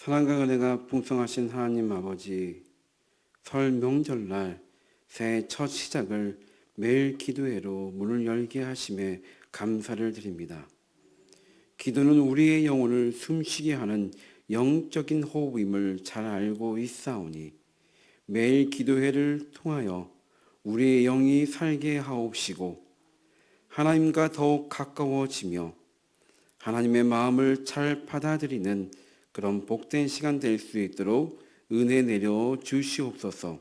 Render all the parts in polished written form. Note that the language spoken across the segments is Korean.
사랑과 은혜가 풍성하신 하나님 아버지, 설 명절날 새해 첫 시작을 매일 기도회로 문을 열게 하심에 감사를 드립니다. 기도는 우리의 영혼을 숨쉬게 하는 영적인 호흡임을 잘 알고 있사오니 매일 기도회를 통하여 우리의 영이 살게 하옵시고 하나님과 더욱 가까워지며 하나님의 마음을 잘 받아들이는 그런 복된 시간 될 수 있도록 은혜 내려 주시옵소서.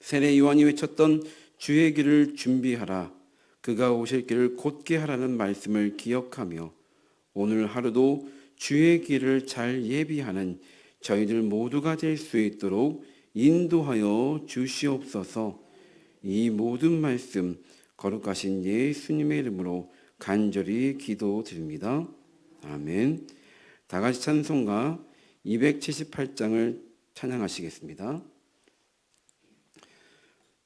세례 요한이 외쳤던 주의 길을 준비하라, 그가 오실 길을 곧게 하라는 말씀을 기억하며 오늘 하루도 주의 길을 잘 예비하는 저희들 모두가 될 수 있도록 인도하여 주시옵소서. 이 모든 말씀 거룩하신 예수님의 이름으로 간절히 기도드립니다. 아멘. 다 같이 찬송가 278장을 찬양하시겠습니다.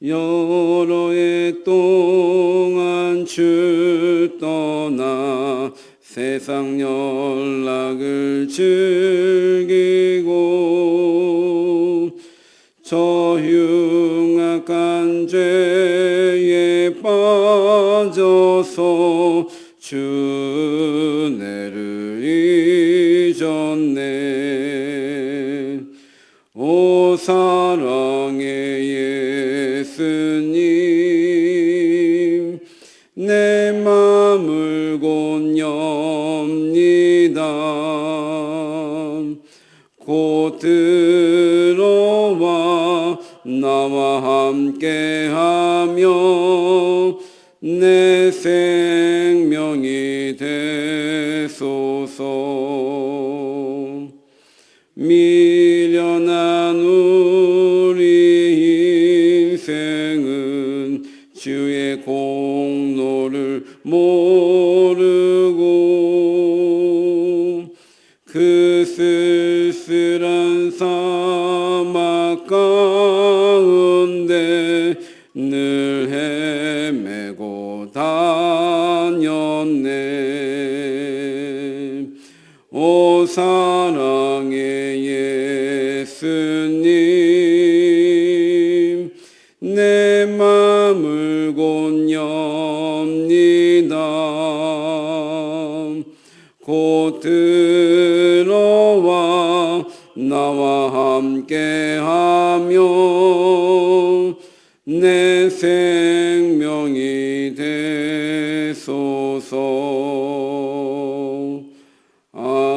여러 해 동안 주 떠나 세상 연락을 즐기고 저 흉악한 죄에 빠져서 주 은혜를 잊었네. 오 사랑의 예수님, 내 맘을 곧 엽니다. 곧 들어와 나와 함께하며 내 생명이 되소서. 미련한 우리 인생은 주의 공로를 모르고 그 쓸쓸한 사막 가운데 늘 헤매고 다녔네. 오 사랑의 예수님, 내 맘을 곧 엽니다. 곧 들어와 나와 함께하며 내 생명이 되소서. 아멘.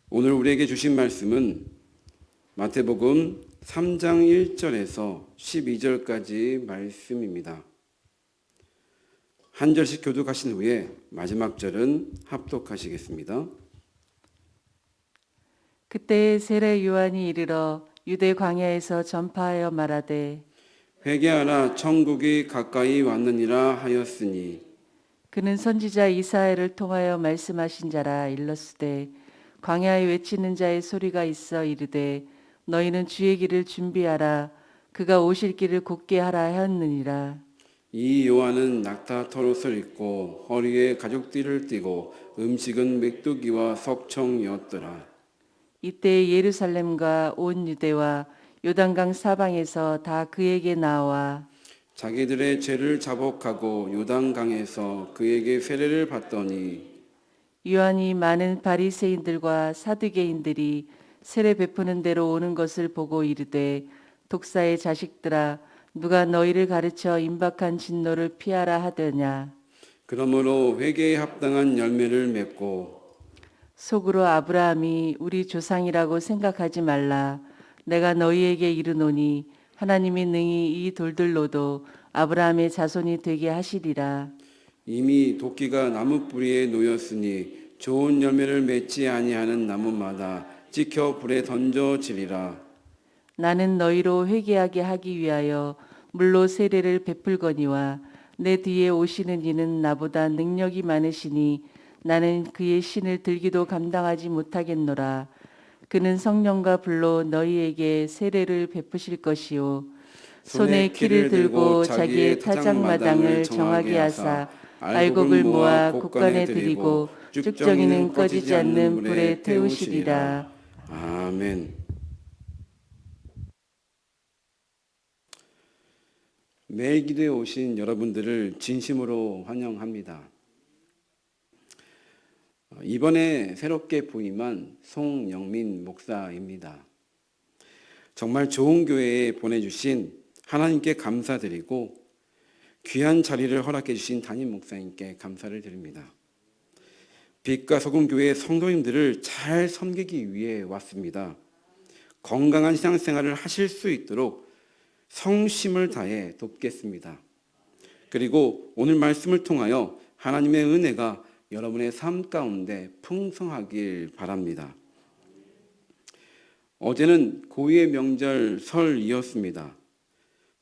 오늘 우리에게 주신 말씀은 마태복음 3장 1절에서 12절까지 말씀입니다. 한 절씩 교독하신 후에 마지막 절은 합독하시겠습니다. 그때 세례 요한이 이르러 유대 광야에서 전파하여 말하되 회개하라, 천국이 가까이 왔느니라 하였으니 그는 선지자 이사야를 통하여 말씀하신 자라. 일렀으되 광야에 외치는 자의 소리가 있어 이르되 너희는 주의 길을 준비하라, 그가 오실 길을 곧게 하라 하였느니라. 이 요한은 낙타 털옷을 입고 허리에 가죽띠를 띠고 음식은 메뚜기와 석청이었더라. 이때 예루살렘과 온 유대와 요단강 사방에서 다 그에게 나와 자기들의 죄를 자복하고 요단강에서 그에게 세례를 받더니 요한이 많은 바리새인들과 사두개인들이 세례 베푸는 대로 오는 것을 보고 이르되 독사의 자식들아, 누가 너희를 가르쳐 임박한 진노를 피하라 하더냐. 그러므로 회개에 합당한 열매를 맺고 속으로 아브라함이 우리 조상이라고 생각하지 말라. 내가 너희에게 이르노니 하나님이 능히 이 돌들로도 아브라함의 자손이 되게 하시리라. 이미 도끼가 나무 뿌리에 놓였으니 좋은 열매를 맺지 아니하는 나무마다 찍혀 불에 던져지리라. 나는 너희로 회개하게 하기 위하여 물로 세례를 베풀거니와 내 뒤에 오시는 이는 나보다 능력이 많으시니 나는 그의 신을 들기도 감당하지 못하겠노라. 그는 성령과 불로 너희에게 세례를 베푸실 것이요 손에 키를 들고 자기의 타작마당을 정하게 하사 알곡을 모아 곳간에 드리고 죽정이는 꺼지지 않는 불에 태우시리라. 아멘. 매일 기도에 오신 여러분들을 진심으로 환영합니다. 이번에 새롭게 부임한 송영민 목사입니다. 정말 좋은 교회에 보내주신 하나님께 감사드리고 귀한 자리를 허락해 주신 담임 목사님께 감사를 드립니다. 빛과 소금 교회 성도님들을 잘 섬기기 위해 왔습니다. 건강한 신앙생활을 하실 수 있도록 성심을 다해 돕겠습니다. 그리고 오늘 말씀을 통하여 하나님의 은혜가 여러분의 삶 가운데 풍성하길 바랍니다. 어제는 고유의 명절 설이었습니다.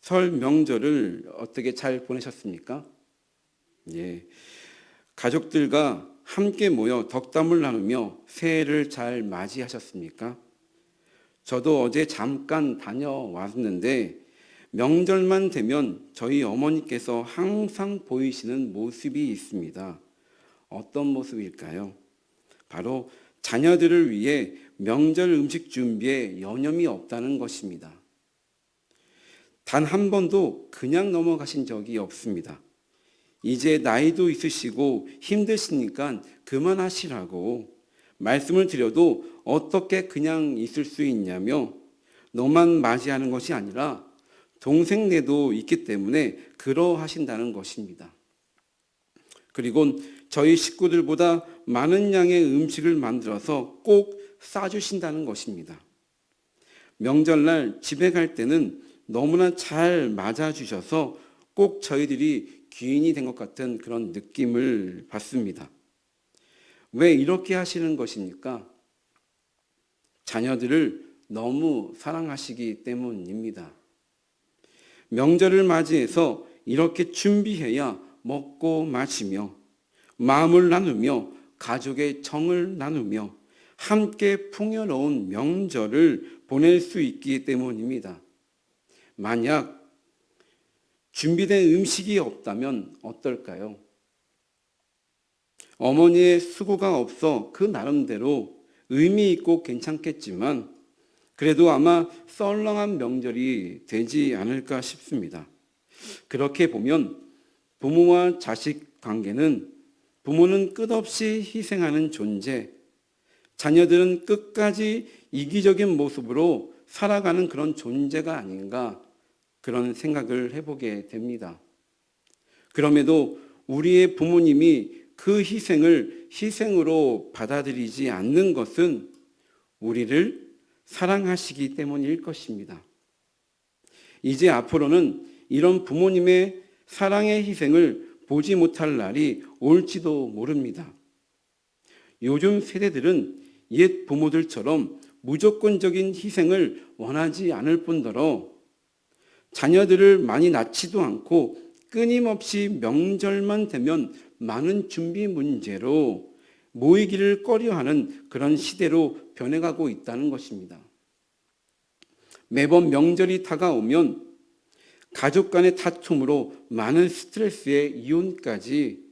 설 명절을 어떻게 잘 보내셨습니까? 예. 가족들과 함께 모여 덕담을 나누며 새해를 잘 맞이하셨습니까? 저도 어제 잠깐 다녀왔는데 명절만 되면 저희 어머니께서 항상 보이시는 모습이 있습니다. 어떤 모습일까요? 바로 자녀들을 위해 명절 음식 준비에 여념이 없다는 것입니다. 단 한 번도 그냥 넘어가신 적이 없습니다. 이제 나이도 있으시고 힘드시니까 그만하시라고 말씀을 드려도 어떻게 그냥 있을 수 있냐며 너만 맞이하는 것이 아니라 동생네도 있기 때문에 그러하신다는 것입니다. 그리고 저희 식구들보다 많은 양의 음식을 만들어서 꼭 싸주신다는 것입니다. 명절날 집에 갈 때는 너무나 잘 맞아주셔서 꼭 저희들이 귀인이 된 것 같은 그런 느낌을 받습니다. 왜 이렇게 하시는 것입니까? 자녀들을 너무 사랑하시기 때문입니다. 명절을 맞이해서 이렇게 준비해야 먹고 마시며 마음을 나누며 가족의 정을 나누며 함께 풍요로운 명절을 보낼 수 있기 때문입니다. 만약 준비된 음식이 없다면 어떨까요? 어머니의 수고가 없어 그 나름대로 의미 있고 괜찮겠지만 그래도 아마 썰렁한 명절이 되지 않을까 싶습니다. 그렇게 보면 부모와 자식 관계는 부모는 끝없이 희생하는 존재, 자녀들은 끝까지 이기적인 모습으로 살아가는 그런 존재가 아닌가 그런 생각을 해보게 됩니다. 그럼에도 우리의 부모님이 그 희생을 희생으로 받아들이지 않는 것은 우리를 사랑하시기 때문일 것입니다. 이제 앞으로는 이런 부모님의 사랑의 희생을 보지 못할 날이 올지도 모릅니다. 요즘 세대들은 옛 부모들처럼 무조건적인 희생을 원하지 않을 뿐더러 자녀들을 많이 낳지도 않고 끊임없이 명절만 되면 많은 준비 문제로 모이기를 꺼려하는 그런 시대로 변해가고 있다는 것입니다. 매번 명절이 다가오면 가족 간의 다툼으로 많은 스트레스에 이혼까지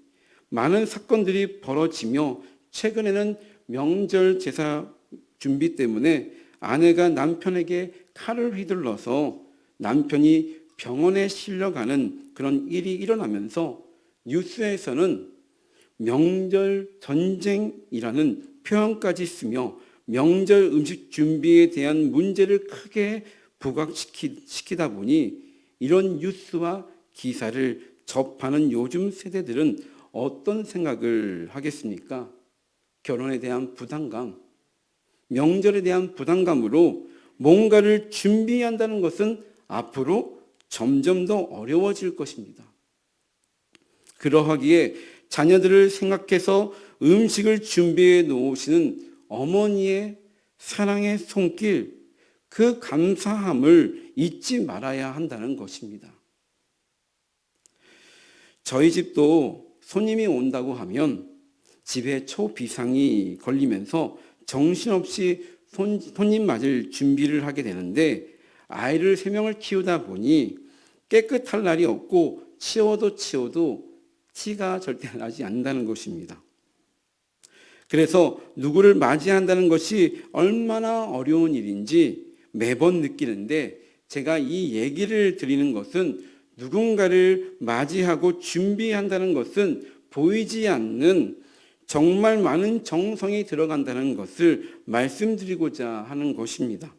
많은 사건들이 벌어지며 최근에는 명절 제사 준비 때문에 아내가 남편에게 칼을 휘둘러서 남편이 병원에 실려가는 그런 일이 일어나면서 뉴스에서는 명절 전쟁이라는 표현까지 쓰며 명절 음식 준비에 대한 문제를 크게 부각시키다 보니 이런 뉴스와 기사를 접하는 요즘 세대들은 어떤 생각을 하겠습니까? 결혼에 대한 부담감, 명절에 대한 부담감으로 뭔가를 준비한다는 것은 앞으로 점점 더 어려워질 것입니다. 그러하기에 자녀들을 생각해서 음식을 준비해 놓으시는 어머니의 사랑의 손길, 그 감사함을 잊지 말아야 한다는 것입니다. 저희 집도 손님이 온다고 하면 집에 초비상이 걸리면서 정신없이 손님 맞을 준비를 하게 되는데 아이를 3명을 키우다 보니 깨끗할 날이 없고 치워도 티가 절대 나지 않는다는 것입니다. 그래서 누구를 맞이한다는 것이 얼마나 어려운 일인지 매번 느끼는데, 제가 이 얘기를 드리는 것은 누군가를 맞이하고 준비한다는 것은 보이지 않는 정말 많은 정성이 들어간다는 것을 말씀드리고자 하는 것입니다.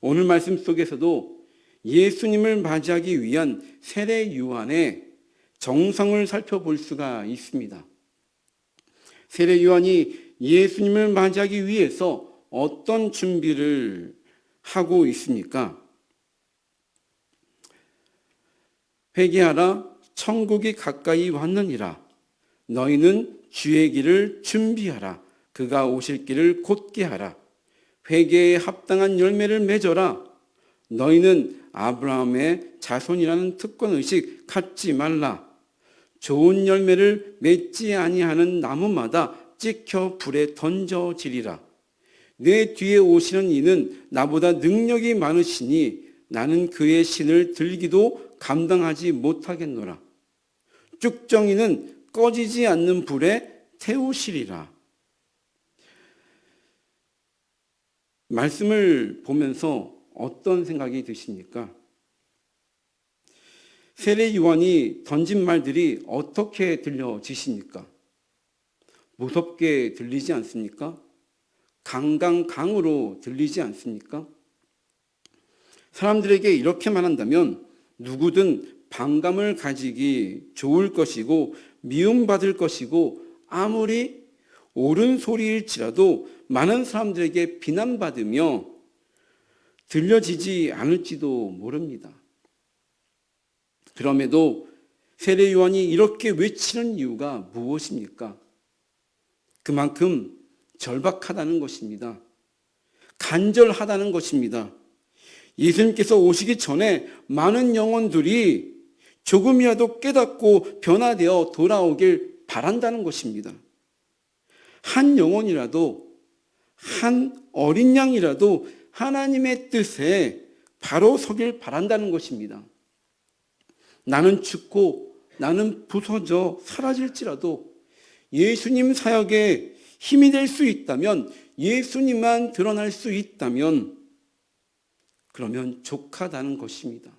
오늘 말씀 속에서도 예수님을 맞이하기 위한 세례 요한의 정성을 살펴볼 수가 있습니다. 세례 요한이 예수님을 맞이하기 위해서 어떤 준비를 하고 있습니까? 회개하라, 천국이 가까이 왔느니라. 너희는 주의 길을 준비하라. 그가 오실 길을 곧게 하라. 회개에 합당한 열매를 맺어라. 너희는 아브라함의 자손이라는 특권의식 갖지 말라. 좋은 열매를 맺지 아니하는 나무마다 찍혀 불에 던져지리라. 내 뒤에 오시는 이는 나보다 능력이 많으시니 나는 그의 신을 들기도 감당하지 못하겠노라. 쭉정이는 꺼지지 않는 불에 태우시리라. 말씀을 보면서 어떤 생각이 드십니까? 세례 요한이 던진 말들이 어떻게 들려지십니까? 무섭게 들리지 않습니까? 강강강으로 들리지 않습니까? 사람들에게 이렇게 말한다면 누구든 반감을 가지기 좋을 것이고 미움받을 것이고, 아무리 옳은 소리일지라도 많은 사람들에게 비난받으며 들려지지 않을지도 모릅니다. 그럼에도 세례 요한이 이렇게 외치는 이유가 무엇입니까? 그만큼 절박하다는 것입니다. 간절하다는 것입니다. 예수님께서 오시기 전에 많은 영혼들이 조금이라도 깨닫고 변화되어 돌아오길 바란다는 것입니다. 한 영혼이라도, 한 어린 양이라도 하나님의 뜻에 바로 서길 바란다는 것입니다. 나는 죽고 나는 부서져 사라질지라도 예수님 사역에 힘이 될 수 있다면, 예수님만 드러날 수 있다면 그러면 족하다는 것입니다.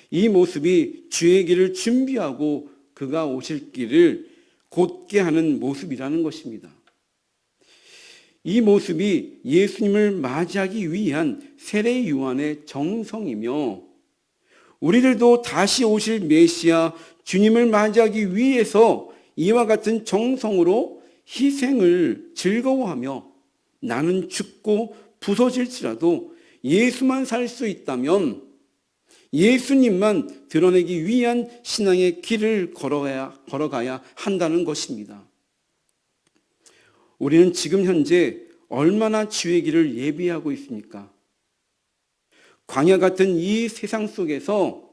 이 모습이 주의 길을 준비하고 그가 오실 길을 곧게 하는 모습이라는 것입니다. 이 모습이 예수님을 맞이하기 위한 세례 요한의 정성이며, 우리들도 다시 오실 메시아 주님을 맞이하기 위해서 이와 같은 정성으로 희생을 즐거워하며, 나는 죽고 부서질지라도 예수만 살 수 있다면 예수님만 드러내기 위한 신앙의 길을 걸어가야 한다는 것입니다. 우리는 지금 현재 얼마나 주의 길을 예비하고 있습니까? 광야 같은 이 세상 속에서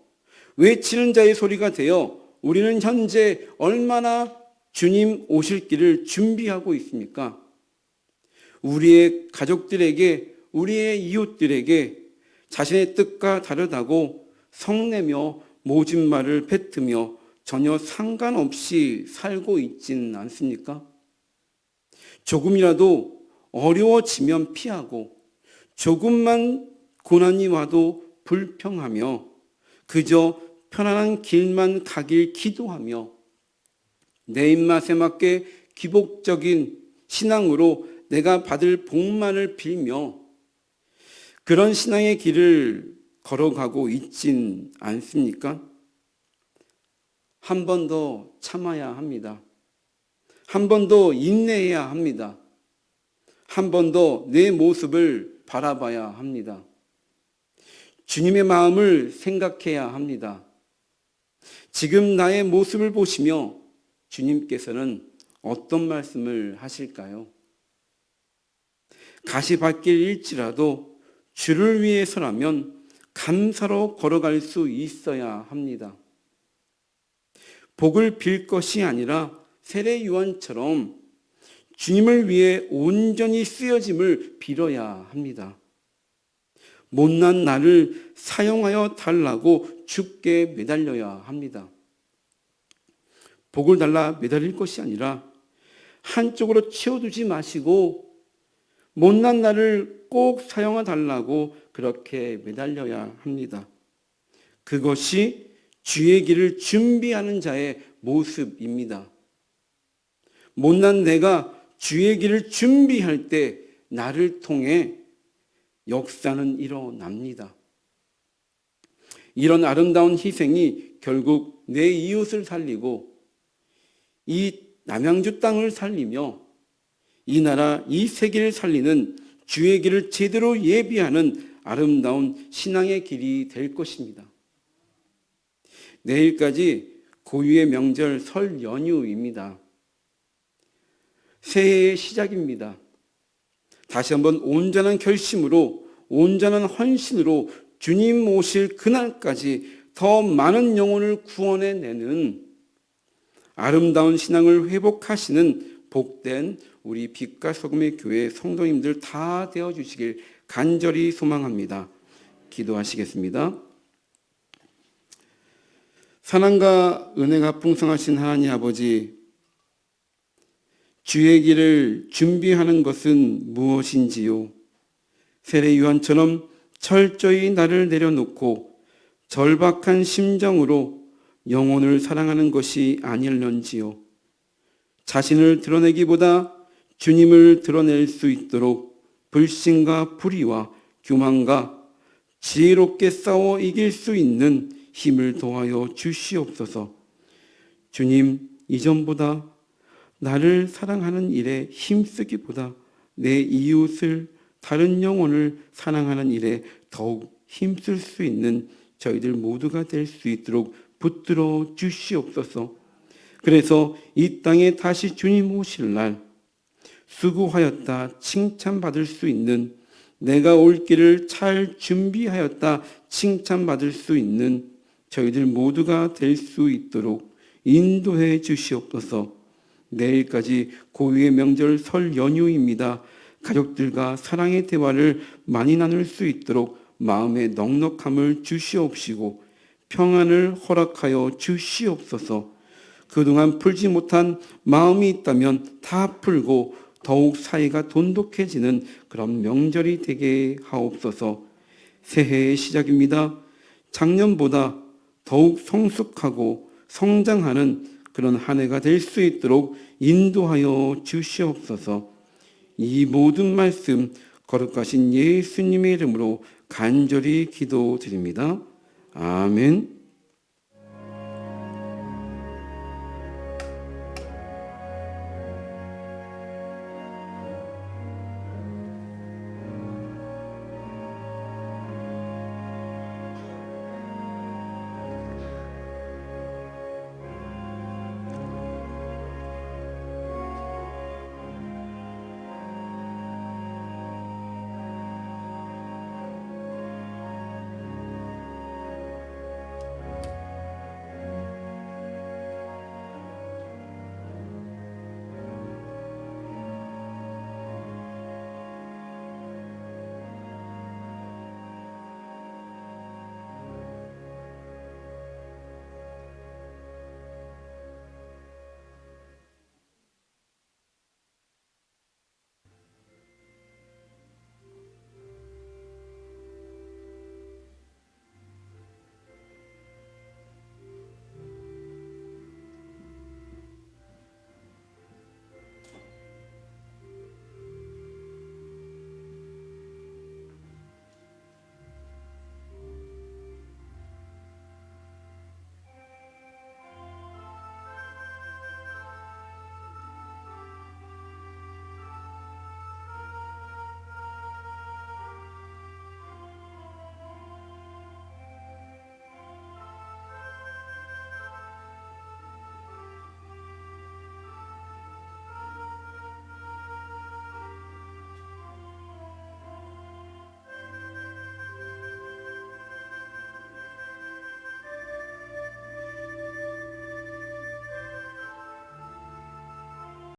외치는 자의 소리가 되어 우리는 현재 얼마나 주님 오실 길을 준비하고 있습니까? 우리의 가족들에게, 우리의 이웃들에게 자신의 뜻과 다르다고 성내며 모진 말을 뱉으며 전혀 상관없이 살고 있지는 않습니까? 조금이라도 어려워지면 피하고, 조금만 고난이 와도 불평하며 그저 편안한 길만 가길 기도하며 내 입맛에 맞게 기복적인 신앙으로 내가 받을 복만을 빌며 그런 신앙의 길을 걸어가고 있진 않습니까? 한 번 더 참아야 합니다. 한 번 더 인내해야 합니다. 한 번 더 내 모습을 바라봐야 합니다. 주님의 마음을 생각해야 합니다. 지금 나의 모습을 보시며 주님께서는 어떤 말씀을 하실까요? 가시밭길일지라도 주를 위해서라면 감사로 걸어갈 수 있어야 합니다. 복을 빌 것이 아니라 세례 요한처럼 주님을 위해 온전히 쓰여짐을 빌어야 합니다. 못난 나를 사용하여 달라고 주께 매달려야 합니다. 복을 달라 매달릴 것이 아니라 한쪽으로 치워두지 마시고 못난 날을 꼭 사용해 달라고 그렇게 매달려야 합니다. 그것이 주의 길을 준비하는 자의 모습입니다. 못난 내가 주의 길을 준비할 때 나를 통해 역사는 일어납니다. 이런 아름다운 희생이 결국 내 이웃을 살리고 이 남양주 땅을 살리며 이 나라, 이 세계를 살리는 주의 길을 제대로 예비하는 아름다운 신앙의 길이 될 것입니다. 내일까지 고유의 명절 설 연휴입니다. 새해의 시작입니다. 다시 한번 온전한 결심으로, 온전한 헌신으로 주님 오실 그날까지 더 많은 영혼을 구원해내는 아름다운 신앙을 회복하시는 복된 우리 빛과 소금의 교회 성도님들 다 되어주시길 간절히 소망합니다. 기도하시겠습니다. 사랑과 은혜가 풍성하신 하나님 아버지, 주의 길을 준비하는 것은 무엇인지요? 세례 요한처럼 철저히 나를 내려놓고 절박한 심정으로 영혼을 사랑하는 것이 아닐런지요? 자신을 드러내기보다 주님을 드러낼 수 있도록 불신과 불의와 교만과 지혜롭게 싸워 이길 수 있는 힘을 더하여 주시옵소서. 주님, 이전보다 나를 사랑하는 일에 힘쓰기보다 내 이웃을, 다른 영혼을 사랑하는 일에 더욱 힘쓸 수 있는 저희들 모두가 될 수 있도록 붙들어 주시옵소서. 그래서 이 땅에 다시 주님 오실 날 수고하였다 칭찬받을 수 있는, 내가 올 길을 잘 준비하였다 칭찬받을 수 있는 저희들 모두가 될 수 있도록 인도해 주시옵소서. 내일까지 고유의 명절 설 연휴입니다. 가족들과 사랑의 대화를 많이 나눌 수 있도록 마음의 넉넉함을 주시옵시고 평안을 허락하여 주시옵소서. 그동안 풀지 못한 마음이 있다면 다 풀고 더욱 사이가 돈독해지는 그런 명절이 되게 하옵소서. 새해의 시작입니다. 작년보다 더욱 성숙하고 성장하는 그런 한 해가 될 수 있도록 인도하여 주시옵소서. 이 모든 말씀 거룩하신 예수님의 이름으로 간절히 기도드립니다. 아멘.